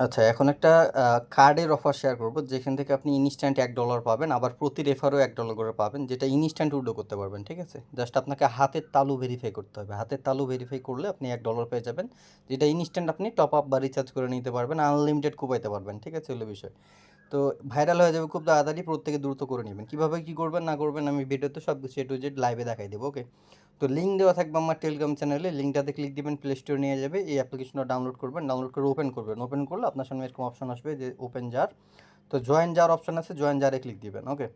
আচ্ছা, এখন একটা কার্ডের অফার শেয়ার করব, যেখান থেকে আপনি ইনস্ট্যান্ট $1 পাবেন, আবার প্রতি রেফারও $1 করে পাবেন, যেটা ইনস্ট্যান্ট উইথড্র করতে পারবেন। ঠিক আছে? জাস্ট আপনাকে হাতের তালু ভেরিফাই করতে হবে। হাতের তালু ভেরিফাই করলে আপনি $1 পেয়ে যাবেন, যেটা ইনস্ট্যান্ট আপনি টপ আপ বা রিচার্জ করে নিতে পারবেন, আনলিমিটেড কোপাইতে পারবেন। ঠিক আছে? হলো বিষয়। তো ভাইরাল হয়ে যাবে খুব তাড়াতাড়ি, প্রত্যেকে দ্রুত করে নেবেন। কীভাবে কী করবেন না করবেন আমি ভিডিওতে সব কিছু A to Z লাইভে দেখাই দেবো। ওকে? তো লিঙ্ক দেওয়া থাকবে আমার টেলিগ্রাম চ্যানেলে, লিঙ্কটাতে ক্লিক দিবেন, প্লে স্টোরে নিয়ে যাবে। এই অ্যাপ্লিকেশনটা ডাউনলোড করবেন, ডাউনলোড করে ওপেন করবেন। ওপেন করলে আপনার সামনে এরকম অপশন আসবে যে ওপেন জার। তো জয়েন জার অপশন আছে, জয়েন জারে ক্লিক দিবেন। ওকে?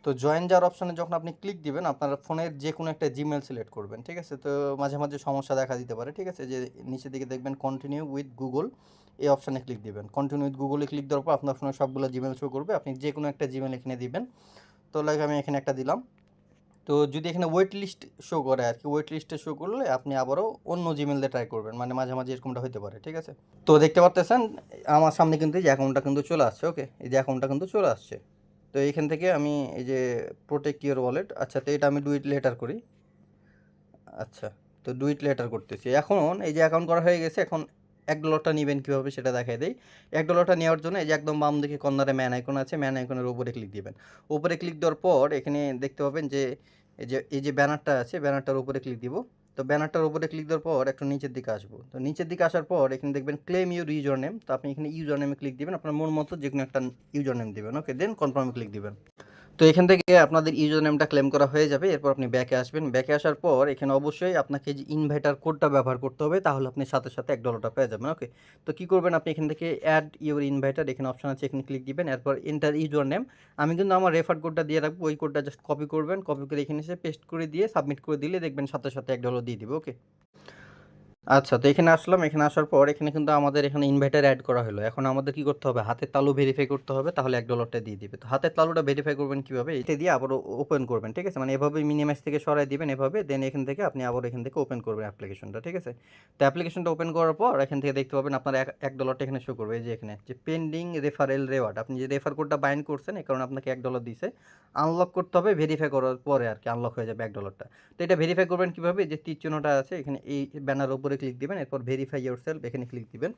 তো জয়েন জার অপশনে যখন আপনি ক্লিক দিবেন, আপনার ফোনের যে কোনো একটা জিমেল সিলেক্ট করবেন। ঠিক আছে? তো মাঝে মাঝে সমস্যা দেখা দিতে পারে। ঠিক আছে? যে নিচের দিকে দেখবেন কন্টিনিউ উইথ গুগল, এই অপশানে ক্লিক দিবেন। কন্টিনিউ উইথ গুগলে ক্লিক দেওয়ার পর আপনার ফোনে সবগুলো জিমেল শো করবে, আপনি যে কোনো একটা জিমেল এখানে দিবেন। তো লাইক আমি এখানে একটা দিলাম। তো যদি এখানে ওয়েট লিস্ট শো করে আর কি, ওয়েট লিস্টে শো করলে আপনি আবারও অন্য জিমেল দিয়ে ট্রাই করবেন, মানে মাঝে মাঝে এরকমটা হতে পারে। ঠিক আছে? তো দেখতে পাচ্ছেন আমার সামনে কিন্তু এই যে অ্যাকাউন্টটা কিন্তু চলে আসছে। ওকে? এই যে অ্যাকাউন্টটা কিন্তু চলে আসছে। তো এইখান থেকে আমি এই যে প্রোটেক্ট ইওর ওয়ালেট, আচ্ছা তো এটা আমি ডু ইট লেটার করি। আচ্ছা, তো ডু ইট লেটার করতেছি। এখন এই যে অ্যাকাউন্ট করা হয়ে গেছে, এখন $1টা নেবেন কীভাবে সেটা দেখাই দেই। $1টা নেওয়ার জন্য এই যে একদম বাম দিকে কর্নারে ম্যান আইকন আছে, ম্যান আইকনের উপরে ক্লিক দিবেন। উপরে ক্লিক দেওয়ার পর এখানে দেখতে পাবেন যে এই যে ব্যানারটা আছে, ব্যানারটার উপরে ক্লিক দিব। তো ব্যানারটার উপরে ক্লিক দেওয়ার পর একটু নিচের দিকে আসবো। তো নিচের দিকে আসার পর এখানে দেখবেন ক্লেম ইউর ইউজার নেম। তো আপনি এখানে ইউজার নেমে ক্লিক দিবেন, আপনার মন মতো যে কোনো একটা ইউজার নেম দিবেন। ওকে? দেন কনফার্মে ক্লিক দিবেন। তো এখান থেকে আপনাদের ইউজার নেমটা ক্লেম করা হয়ে যাবে। এরপর আপনি ব্যাকে আসবেন। ব্যাকে আসার পর এখানে অবশ্যই আপনাকে যে ইনভাইটার কোডটা ব্যবহার করতে হবে, তাহলে আপনি সাথে সাথে $1টা পেয়ে যাবেন। ওকে? তো কী করবেন, আপনি এখান থেকে অ্যাড ইউর ইনভাইটার, এখানে অপশন আছে, এখানে ক্লিক দিবেন। এরপর এন্টার ইউজার নেম, আমি কিন্তু আমার রেফার কোডটা দিয়ে রাখবো, ওই কোডটা জাস্ট কপি করবেন, কপি করে এখানে এসে পেস্ট করে দিয়ে সাবমিট করে দিলে দেখবেন সাথে সাথে $1 দিয়ে দিবে। ওকে? আচ্ছা, তো এখানে আসলাম। এখানে আসার পর এখানে কিন্তু আমাদের এখানে ইনভাইটার অ্যাড করা হলো। এখন আমাদের কি করতে হবে? হাতের তালু ভেরিফাই করতে হবে, তাহলে $1টা দিয়ে দিবে। তো হাতের তালুটা ভেরিফাই করবেন কিভাবে? এটা দিয়ে আবারও ওপেন করবেন। ঠিক আছে? মানে এভাবে মিনিমাইজ থেকে সরাই দিবেন এভাবে। দেন এখান থেকে আপনি আবার এখান থেকে ওপেন করবেন অ্যাপ্লিকেশনটা। ঠিক আছে? তো অ্যাপ্লিকেশনটা ওপেন করার পর এখান থেকে দেখতে পাবেন আপনার $1টা এখানে শো করবে। এই যে এখানে যে পেন্ডিং রেফারেল রিওয়ার্ড। আপনি যে রেফার কোডটা বাইন্ড করছেন, এই কারণে আপনাকে $1 দিছে। আনলক করতে হবে, ভেরিফাই করার পরে আর কি আনলক হয়ে যাবে $1টা। তো এটা ভেরিফাই করবেন কিভাবে? যে তীর চিহ্নটা আছে এখানে, এই ব্যানারের উপরে ক্লিক দিবেন। এরপর ভেরিফাই ইয়োরসেলফ এখানে ক্লিক দিবেন।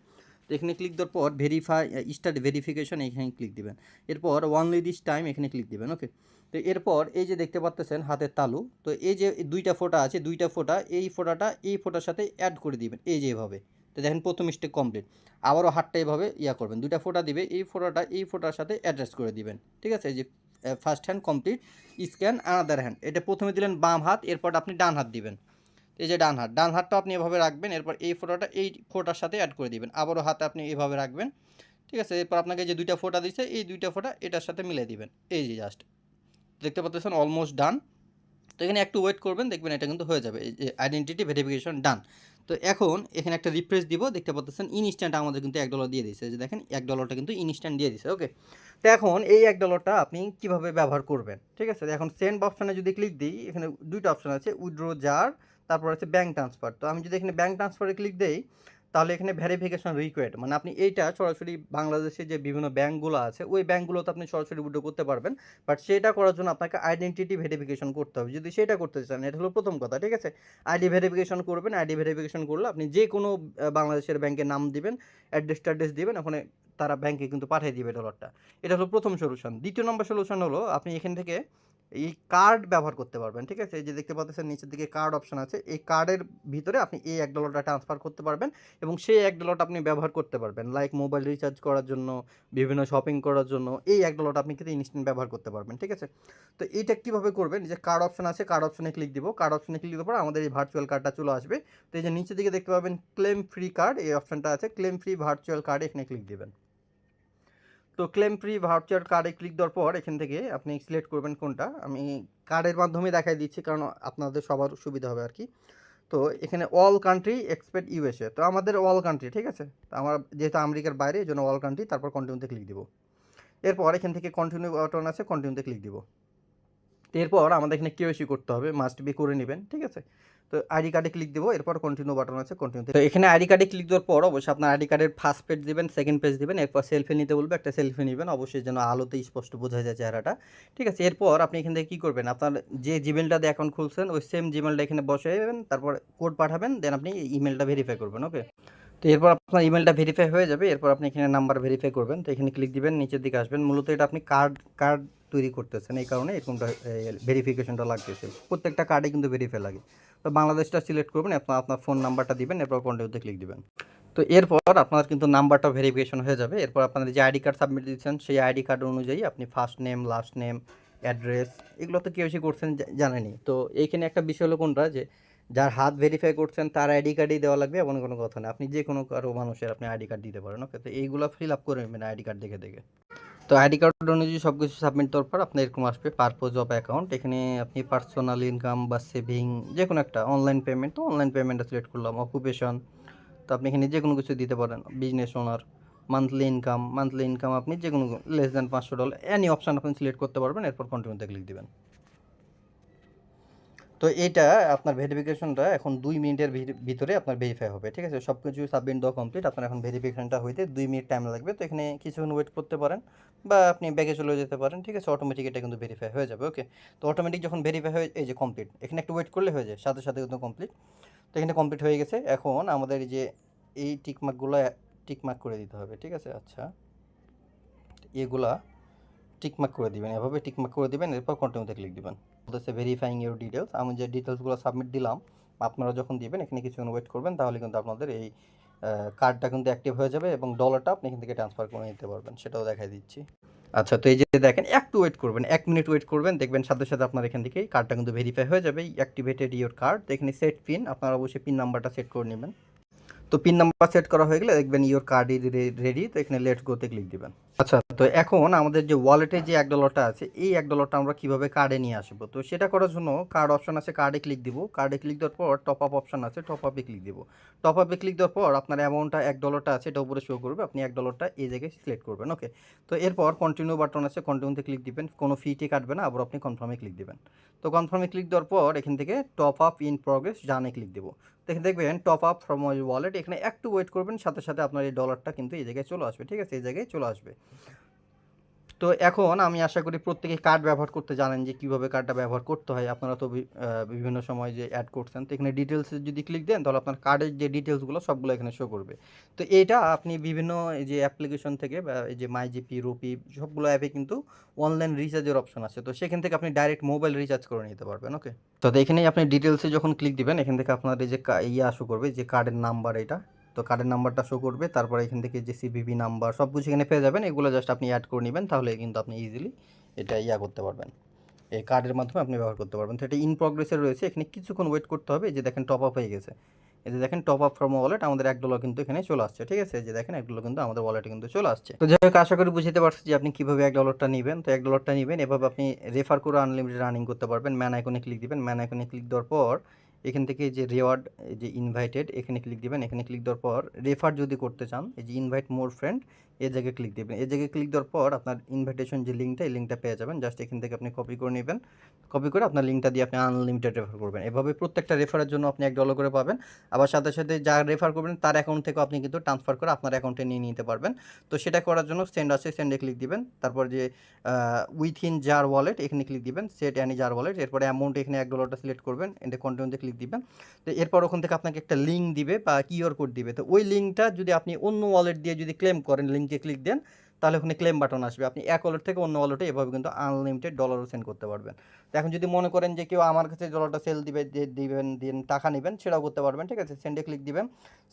তো এখানে ক্লিক দেওয়ার পর ভেরিফাই স্টার্ট ভেরিফিকেশন এখানে ক্লিক দিবেন। এরপর ওনলি দিস টাইম এখানে ক্লিক দিবেন। ওকে? তো এরপর এই যে দেখতে পাচ্ছেন হাতের তালু, তো এই যে দুইটা ফোঁটা আছে, দুইটা ফোঁটা, এই ফোঁটাটা এই ফোঁটার সাথে অ্যাড করে দিবেন, এই যে এভাবে। তো দেখেন প্রথম স্টেপ কমপ্লিট। আবারও হাতটা এভাবে করবেন, দুইটা ফোঁটা দিবে, এই ফোঁটাটা এই ফোঁটার সাথে অ্যাডজাস্ট করে দিবেন। ঠিক আছে? এই যে first hand complete, scan another hand, এটা প্রথমে দিলেন বাম হাত, এরপর আপনি ডান হাত দিবেন। এই যে ডান হাত, ডান হাতটা আপনি এভাবে রাখবেন, এরপর এই ফোঁটাটা এই ফোঁটার সাথে অ্যাড করে দিবেন, আবারও হাতে আপনি এভাবে রাখবেন। ঠিক আছে? এরপর আপনাকে যে দুইটা ফোঁটা দিচ্ছে, এই দুইটা ফোঁটা এটার সাথে মিলিয়ে দিবেন। এই যে জাস্ট দেখতে পাচ্ছেন অলমোস্ট ডান। তো এখানে একটু ওয়েট করবেন, দেখবেন এটা কিন্তু হয়ে যাবে। এই যে আইডেন্টিটি ভেরিফিকেশন ডান। তো এখন এখানে একটা রিফ্রেশ দিব, দেখতে পাচ্ছেন ইনস্ট্যান্ট আমাদের কিন্তু $1 দিয়ে দিয়েছে। যে দেখেন $1টা কিন্তু ইনস্ট্যান্ট দিয়ে দিয়েছে। ওকে? তো এখন এই $1টা আপনি কিভাবে ব্যবহার করবেন? ঠিক আছে? এখন সেন্ড অপশনে যদি ক্লিক দিই, এখানে দুইটা অপশন আছে, উইথড্র জার, তারপর আছে ব্যাঙ্ক ট্রান্সফার। তো আমি যদি এখানে ব্যাঙ্ক ট্রান্সফারে ক্লিক দেই, তাহলে এখানে ভেরিফিকেশন রিকোয়ার্ড, মানে আপনি এইটা সরাসরি বাংলাদেশে যে বিভিন্ন ব্যাঙ্কগুলো আছে, ওই ব্যাঙ্কগুলোতে আপনি সরাসরি উইথড্র করতে পারবেন। বাট সেটা করার জন্য আপনাকে আইডেন্টিটি ভেরিফিকেশন করতে হবে। যদি সেটা করতে চান, এটা হলো প্রথম কথা। ঠিক আছে? আইডি ভেরিফিকেশন করবেন। আইডি ভেরিফিকেশন করলে আপনি যে কোনো বাংলাদেশের ব্যাংকের নাম দিবেন, অ্যাড্রেস ট্যাড্রেস দিবেন, ওখানে তারা ব্যাংকে কিন্তু পাঠিয়ে দিবে ডলারটা। এটা হলো প্রথম সলিউশন। দ্বিতীয় নম্বর সলিউশন হলো আপনি এখান থেকে এই কার্ড ব্যবহার করতে পারবেন। ঠিক আছে? এই যে দেখতে পাচ্ছেন নিচের দিকে কার্ড অপশন আছে, এই কার্ডের ভিতরে আপনি এই $1টা ট্রান্সফার করতে পারবেন, এবং সেই $1টা আপনি ব্যবহার করতে পারবেন লাইক মোবাইল রিচার্জ করার জন্য, বিভিন্ন শপিং করার জন্য। এই $1টা আপনি কিন্তু ইনস্ট্যান্ট ব্যবহার করতে পারবেন। ঠিক আছে? তো এইটা কীভাবে করবেন? যে কার্ড অপশন আছে, কার্ড অপশনে ক্লিক দিব। কার্ড অপশনে ক্লিক দেওয়ার পর আমাদের এই ভার্চুয়াল কার্ডটা চলে আসবে। তো এই যে নিচের দিকে দেখতে পাবেন ক্লেম ফ্রি কার্ড, এই অপশনটা আছে, ক্লেম ফ্রি ভার্চুয়াল কার্ড, এখানে ক্লিক দিবেন। তো ক্লেম ফ্রি ভাউচার কার্ডে ক্লিক দেওয়ার পর এখান থেকে আপনি সিলেক্ট করবেন কোনটা। আমি কার্ডের মাধ্যমে দেখাই দিচ্ছি, কারণ আপনাদের সবার সুবিধা হবে আর কি। তো এখানে অল কান্ট্রি এক্সপেক্ট ইউএসএ, তো আমাদের অল কান্ট্রি। ঠিক আছে? তো আমার যেহেতু আমেরিকার বাইরে, এই জন্য অল কান্ট্রি, তারপর কন্টিনিউতে ক্লিক দিব। এরপর এখান থেকে কন্টিনিউ বাটন আছে, কন্টিনিউতে ক্লিক দিব। এরপর আমাদের এখানে কেওয়াইসি করতে হবে, মাস্ট বি করে নেবেন। ঠিক আছে? তো আইডি কার্ডে ক্লিক দেবো, এরপর কন্টিনিউ বাটন আছে, কন্টিনিউতে। তো এখানে আইডি কার্ডে ক্লিক দেওয়ার পর অবশ্যই আপনার আইডি কার্ডের ফার্স্ট পেজ দিবেন, সেকেন্ড পেজ দিবেন, এরপর সেলফি নিতে বলবে, একটা সেলফি নেবেন, অবশ্যই যেন আলোতে স্পষ্ট বোঝা যায় চেহারাটা। ঠিক আছে? এরপর আপনি এখান থেকে কী করবেন, আপনার যে জিমেলটা দিয়ে অ্যাকাউন্ট খুলছেন ওই সেম জিমেলটা এখানে বসাবেন, তারপর কোড পাঠাবেন, দেন আপনি ইমেলটা ভেরিফাই করবেন। ওকে? তো তো এরপর আপনার ইমেলটা ভেরিফাই হয়ে যাবে। এরপর আপনি এখানে নাম্বার ভেরিফাই করবেন। তো এখানে ক্লিক দিবেন, নিচের দিকে আসবেন। মূলত এটা আপনি কার্ড তৈরি করতেছেন, এই কারণে এরকমটা ভেরিফিকেশনটা লাগতেছে। প্রত্যেকটা কার্ডে কিন্তু ভেরিফাই লাগে। তো বাংলাদেশটা সিলেক্ট করবেন, আপনার ফোন নাম্বারটা দিবেন, এরপর কন্টিনিউতে ক্লিক দিবেন। তো এরপর আপনার কিন্তু নাম্বারটা ভেরিফিকেশন হয়ে যাবে। এরপর আপনাদের যে আইডি কার্ড সাবমিট দিচ্ছেন, সেই আইডি কার্ড অনুযায়ী আপনি first name, last name, address, এগুলো তো কেউ করছেন জানেনই। তো এইখানে একটা বিষয় হলো কোনটা, যে যার হাত ভেরিফাই করছেন তার আইডি কার্ডই দেওয়া লাগবে এমন কোনো কথা না। আপনি যে কোনো কারো মানুষের আপনি আইডি কার্ড দিতে পারেন। ওকে, তো এইগুলো ফিল আপ করে নেবেন আইডি কার্ড দেখে দেখে। তো আইডি কার্ড অনুযায়ী সব কিছু সাবমিট দেওয়ার পর আপনার এরকম আসবে পারপোজ অফ অ্যাকাউন্ট। এখানে আপনি পার্সোনাল ইনকাম বা সেভিং যে কোনো একটা, অনলাইন পেমেন্ট, তো অনলাইন পেমেন্টটা সিলেক্ট করলাম। অকুপেশন, তো আপনি এখানে যে কোনো কিছু দিতে পারেন, বিজনেস ওনার। মান্থলি ইনকাম আপনি যে কোনো লেস দ্যান $500 এনি অপশান আপনি সিলেক্ট করতে পারবেন। এরপর কন্টিনিউতে ক্লিক দিবেন। তো এইটা আপনার ভেরিফিকেশনটা এখন 2 মিনিটের ভিতরে আপনার ভেরিফাই হবে। ঠিক আছে, সব কিছু সাবমিট দেওয়া কমপ্লিট। আপনার এখন ভেরিফিকেশনটা হইতে 2 মিনিট টাইম লাগবে। তো এখানে কিছুক্ষণ ওয়েট করতে পারেন বা আপনি ব্যাগে চলে যেতে পারেন। ঠিক আছে, অটোমেটিক এটা কিন্তু ভেরিফাই হয়ে যাবে। ওকে, তো অটোমেটিক যখন ভেরিফাই হয়ে, এই যে কমপ্লিট, এখানে একটু ওয়েট করলে হয়ে যায়, সাথে সাথে কিন্তু কমপ্লিট। তো এখানে কমপ্লিট হয়ে গেছে। এখন আমাদের এই যে এই টিকমার্কগুলো টিকমার্ক করে দিতে হবে। ঠিক আছে, আচ্ছা এগুলা টিকমার্ক করে দিবেন, এভাবে টিকমার্ক করে দিবেন। এরপর কন্টিনিউতে ক্লিক দিবেন। বলতেছে ভেরিফাইং ইউর ডিটেলস। আমি যে ডিটেলসগুলো সাবমিট দিলাম, আপনারা যখন দিবেন এখানে কিছুক্ষণ ওয়েট করবেন, তাহলে কিন্তু আপনাদের এই কার্ডটা কিন্তু অ্যাক্টিভ হয়ে যাবে এবং ডলারটা আপনি এখান থেকে ট্রান্সফার করে নিতে পারবেন, সেটাও দেখাই দিচ্ছি। আচ্ছা, তো এই যে দেখেন, একটু ওয়েট করবেন, 1 মিনিট ওয়েট করবেন, দেখবেন সাথে সাথে আপনার এখান থেকে কার্ডটা কিন্তু ভেরিফাই হয়ে যাবে। Activated your card. তো এখানে সেট পিন, আপনারা অবশ্যই পিন নাম্বারটা সেট করে নেবেন। তো পিন নাম্বার সেট করা হয়ে গেলে দেখবেন ইওর কার্ড ইজ রেডি। তো এখানে লেটস গোতে ক্লিক দিবেন। আচ্ছা, তো এখন আমাদের যে ওয়ালেটে যে $1টা আছে, এই $1টা আমরা কিভাবে কার্ডে নিয়ে আসবো? তো সেটা করার জন্য কার্ড অপশন আছে, কার্ডে ক্লিক দিব। কার্ডে ক্লিক দেওয়ার পর টপ আপ অপশন আছে, টপ আপে ক্লিক দিব। টপ আপে ক্লিক দেওয়ার পর আপনার অ্যামাউন্টটা $1টা আছে, এটা উপরে শো করবে। আপনি $1টা এই জায়গায় সিলেক্ট করবেন। ওকে, তো এরপর কন্টিনিউ বাটন আছে, কন্টিনিউতে ক্লিক দিবেন। কোনো ফিটি কাটবে না, আবার আপনি কনফার্মে ক্লিক দিবেন। তো কনফার্মে ক্লিক দেওয়ার পর এখান থেকে টপ আপ ইন প্রগ্রেস ডানে ক্লিক দেবো। দেখে দেখবেন টপ আপ ফ্রম ওয়ালেট, এখানে একটু ওয়েট করবেন, সাথে সাথে আপনার এই ডলারটা কিন্তু এই জায়গায় চলে আসবে। ঠিক আছে, এই জায়গায় চলে আসবে। তো এখন আমি আশা করি প্রত্যেকেই কার্ড ব্যবহার করতে জানেন যে কীভাবে কার্ডটা ব্যবহার করতে হয়। আপনারা তো বিভিন্ন সময় যে অ্যাড করছেন, তো এখানে ডিটেলসে যদি ক্লিক দেন তাহলে আপনার কার্ডের যে ডিটেলসগুলো সবগুলো এখানে শো করবে। তো এটা আপনি বিভিন্ন এই যে অ্যাপ্লিকেশন থেকে বা এই যে মাইজিপি, রুপি, সবগুলো অ্যাপে কিন্তু অনলাইন রিচার্জের অপশন আছে। তো সেখান থেকে আপনি ডাইরেক্ট মোবাইল রিচার্জ করে নিতে পারবেন। ওকে, তো এখানেই আপনি ডিটেলসে যখন ক্লিক দিবেন, এখান থেকে আপনার এই যে শো করবে যে কার্ডের নাম্বার এটা। তো কার্ডের নাম্বারটা শো করবে, তারপরে এখান থেকে যে সিভিভি নাম্বার সব কিছু এখানে পেয়ে যাবেন। এগুলো জাস্ট আপনি অ্যাড করে নেবেন, তাহলে কিন্তু আপনি ইজিলি এটা করতে পারবেন। এই কার্ডের মাধ্যমে আপনি ব্যবহার করতে পারবেন। তো এটা ইন প্রগ্রেসে রয়েছে, এখানে কিছুক্ষণ ওয়েট করতে হবে। এই যে দেখেন টপ আপ হয়ে গেছে। এই যে দেখেন টপ আপ ফ্রম ওয়ালেট, আমাদের $1 কিন্তু এখানে চলে আসছে। ঠিক আছে, এই যে দেখেন $1 কিন্তু আমাদের ওয়ালেটে কিন্তু চলে আসছে। তো যাই হোক, আশা করি বুঝতে পারছি যে আপনি কীভাবে $1টা নেবেন। তো $1টা নেবেন, এভাবে আপনি রেফার করে আনলিমিটেড আর্নিং করতে পারবেন। ম্যান আইকনে ক্লিক দিবেন। ম্যান আইকনে ক্লিক দেওয়ার পর এখান থেকে যে রিওয়ার্ড, এই যে ইনভাইটেড, এখানে ক্লিক দিবেন। এখানে ক্লিক দেওয়ার পর রেফার যদি করতে চান, এই যে ইনভাইট মোর ফ্রেন্ড, এই জায়গায় ক্লিক দেবেন। এই জায়গায় ক্লিক দেওয়ার পর আপনার ইনভাইটেশন যে লিঙ্কটা, এই লিঙ্কটা পেয়ে যাবেন। জাস্ট এখান থেকে আপনি কপি করে নেবেন। কপি করে আপনার লিঙ্কটা দিয়ে আপনি আনলিমিটেড রেফার করবেন। এভাবে প্রত্যেকটা রেফারের জন্য আপনি $1 করে পাবেন। আবার সাথে সাথে যা রেফার করবেন তার অ্যাকাউন্ট থেকেও আপনি কিন্তু ট্রান্সফার করে আপনার অ্যাকাউন্টে নিয়ে নিতে পারবেন। তো সেটা করার জন্য সেন্ড আছে, সেন্ডে ক্লিক দিবেন। তারপর যে উইথিন জার ওয়ালেট, এখানে ক্লিক দিবেন। সেট অ্যানি জার ওয়ালেট, এরপরে অ্যামাউন্ট এখানে $1টা সিলেক্ট করবেন। এন্ডে কন্টিনিউতে ক্লিক দিবেন। তো এরপর ওখান থেকে আপনাকে একটা লিঙ্ক দিবে বা কিউআর কোড দিবে। তো ওই লিঙ্কটা যদি আপনি অন্য ওয়ালেট দিয়ে যদি ক্লেম করেন, লিঙ্কে ক্লিক দেন, তাহলে ওখানে ক্লেম বাটন আসবে। আপনি এক ওয়ালেট থেকে অন্য ওয়ালেটে এভাবে কিন্তু আনলিমিটেড ডলারও সেন্ড করতে পারবেন। তো এখন যদি মনে করেন যে কেউ আমার কাছে ডলারটা সেল দিবেন দিন টাকা নেবেন, সেটাও করতে পারবেন। ঠিক আছে, সেন্ডে ক্লিক দিবেন।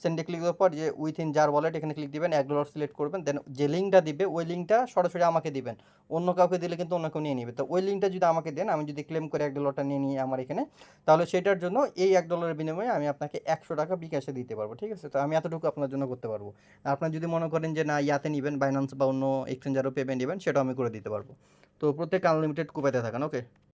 সেন্ডে ক্লিক দেওয়ার পর যে উইথিন জার ওয়ালেট, এখানে ক্লিক দিবেন, $1 সিলেক্ট করবেন। দেন যে লিঙ্কটা দিবে ওই লিঙ্কটা সরাসরি আমাকে দিবেন। অন্য কাউকে দিলে কিন্তু অন্য কেউ নিয়ে নিবে। তো ওই লিঙ্কটা যদি আমাকে দেন, আমি যদি ক্লেম করে $1টা নিয়ে নিই আমার এখানে, তাহলে সেটার জন্য এই $1 বিনিময়ে আমি আপনাকে $100 বিকাশে দিতে পারবো। ঠিক আছে, তো আমি এতটুকু আপনার জন্য করতে পারবো। আপনার যদি মনে করেন যে না ইয়াতে নেবেন, বাইন্যান্স বা অন্য এক্সচেঞ্জারও পেমেন্ট নেবেন, সেটাও আমি করে দিতে পারবো। তো প্রত্যেক আনলিমিটেড কুপাইতে থাকেন। ওকে।